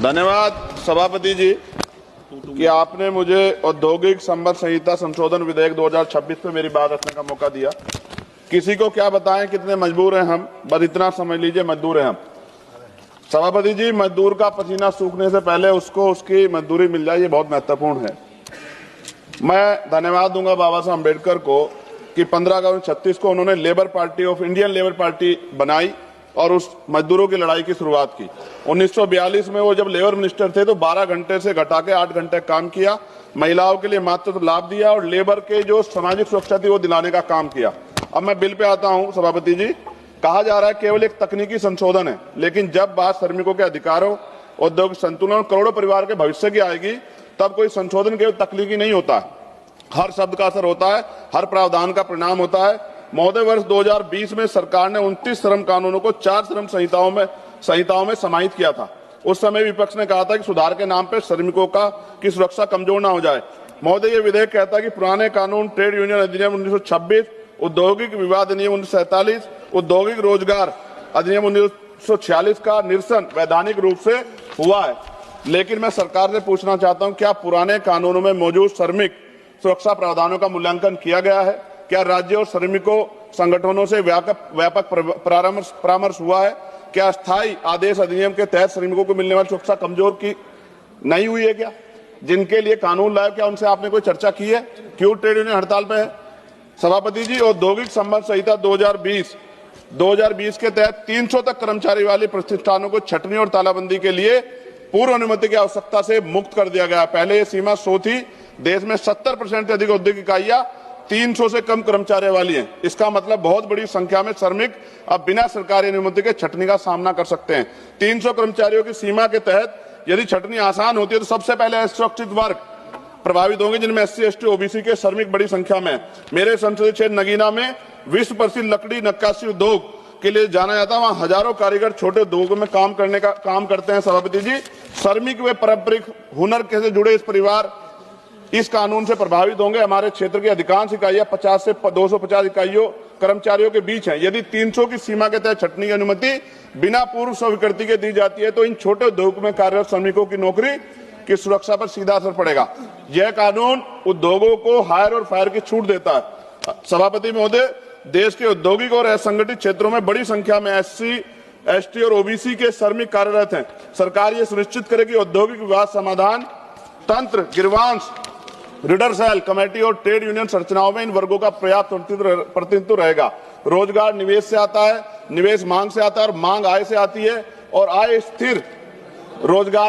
धन्यवाद सभापति जी कि आपने मुझे औद्योगिक संबंध संहिता संशोधन विधेयक 2026 पे मेरी बात रखने का मौका दिया। किसी को क्या बताएं कितने मजबूर हैं हम, बस इतना समझ लीजिए मजदूर हैं हम। सभापति जी, मजदूर का पसीना सूखने से पहले उसको उसकी मजदूरी मिल जाए, ये बहुत महत्वपूर्ण है। मैं धन्यवाद दूंगा बाबा साहब अम्बेडकर को कि 15 अगस्त 36 को उन्होंने labour party of Indian labour party बनाई और उस मजदूरों की लड़ाई की शुरुआत की। 1942 में वो जब लेबर मिनिस्टर थे तो 12 घंटे से घटा के 8 घंटे काम किया, महिलाओं के लिए मातृत्व लाभ दिया और लेबर के जो सामाजिक सुरक्षा थी वो दिलाने का काम किया। अब मैं बिल पे आता हूं सभापति जी। कहा जा रहा है केवल एक तकनीकी संशोधन है, लेकिन जब बात श्रमिकों के अधिकारों, औद्योगिक संतुलन और करोड़ों परिवार के भविष्य की आएगी तब कोई संशोधन केवल तकनीकी नहीं होता है, हर शब्द का असर होता है, हर प्रावधान का परिणाम होता है। महोदय, वर्ष 2020 में सरकार ने 29 श्रम कानूनों को 4 श्रम संहिताओं में समाहित किया था। उस समय विपक्ष ने कहा था कि सुधार के नाम पर श्रमिकों की सुरक्षा कमजोर ना हो जाए। महोदय, ये विधेयक कहता है कि पुराने कानून ट्रेड यूनियन अधिनियम 1926, औद्योगिक विवाद अधिनियम 1947, औद्योगिक रोजगार अधिनियम 1946 का निरसन वैधानिक रूप से हुआ है। लेकिन मैं सरकार से पूछना चाहता हूं, क्या पुराने कानूनों में मौजूद श्रमिक सुरक्षा प्रावधानों का मूल्यांकन किया गया है? क्या राज्य और श्रमिकों संगठनों से व्यापक परामर्श हुआ है? क्या स्थायी आदेश अधिनियम के तहत श्रमिकों को मिलने वाली सुरक्षा कमजोर की नहीं हुई है? क्या जिनके लिए कानून लाए, क्या उनसे आपने कोई चर्चा की है? क्यों ट्रेड यूनियन हड़ताल पे है? सभापति जी, औद्योगिक संबंध संहिता 2020 के तहत 300 तक कर्मचारी वाले प्रतिष्ठानों को छटनी और तालाबंदी के लिए पूर्व अनुमति की आवश्यकता से मुक्त कर दिया गया। पहले ये सीमा 100 थी। देश में 70% से अधिक औद्योगिक इकाइयां 300 से कम कर्मचारियों वाली हैं। इसका मतलब बहुत बड़ी संख्या में श्रमिक अब बिना सरकारी अनुमति के छटनी का सामना कर सकते हैं। 300 कर्मचारियों की सीमा के तहत यदि छटनी आसान होती है तो सबसे पहले असुरक्षित वर्ग प्रभावित होंगे, जिनमें SC, ST, OBC के श्रमिक बड़ी संख्या में। मेरे संसदीय क्षेत्र नगीना में विश्व प्रसिद्ध लकड़ी नक्काशी उद्योग के लिए जाना जाता है। वहां हजारों कारीगर छोटे उद्योगों में काम करते हैं। सभापति जी, श्रमिक व पारंपरिक हुनर से जुड़े इस परिवार इस कानून से प्रभावित होंगे। हमारे क्षेत्र की अधिकांश इकाइयां 50 से 250 इकाइयों कर्मचारियों के बीच हैं। यदि 300 की सीमा के तहत छटनी की अनुमति बिना पूर्व स्वीकृति के दी जाती है तो इन छोटे उद्योग में कार्यरत श्रमिकों की नौकरी की सुरक्षा पर सीधा असर पड़ेगा। यह कानून उद्योगों को हायर और फायर की छूट देता है। सभापति महोदय, देश के औद्योगिक और असंगठित क्षेत्रों में बड़ी संख्या में SC, ST और OBC के श्रमिक कार्यरत हैं। सरकार ये सुनिश्चित करे कि औद्योगिक विवाद समाधान तंत्र, गिरवांश, रीडर सेल, कमेटी और ट्रेड यूनियन संरचनाओं में इन वर्गों का पर्याप्त प्रतिनिधित्व रहेगा। रोजगार निवेश से आता है, निवेश मांग से आता है और मांग आय से आती है और आय स्थिर रोजगार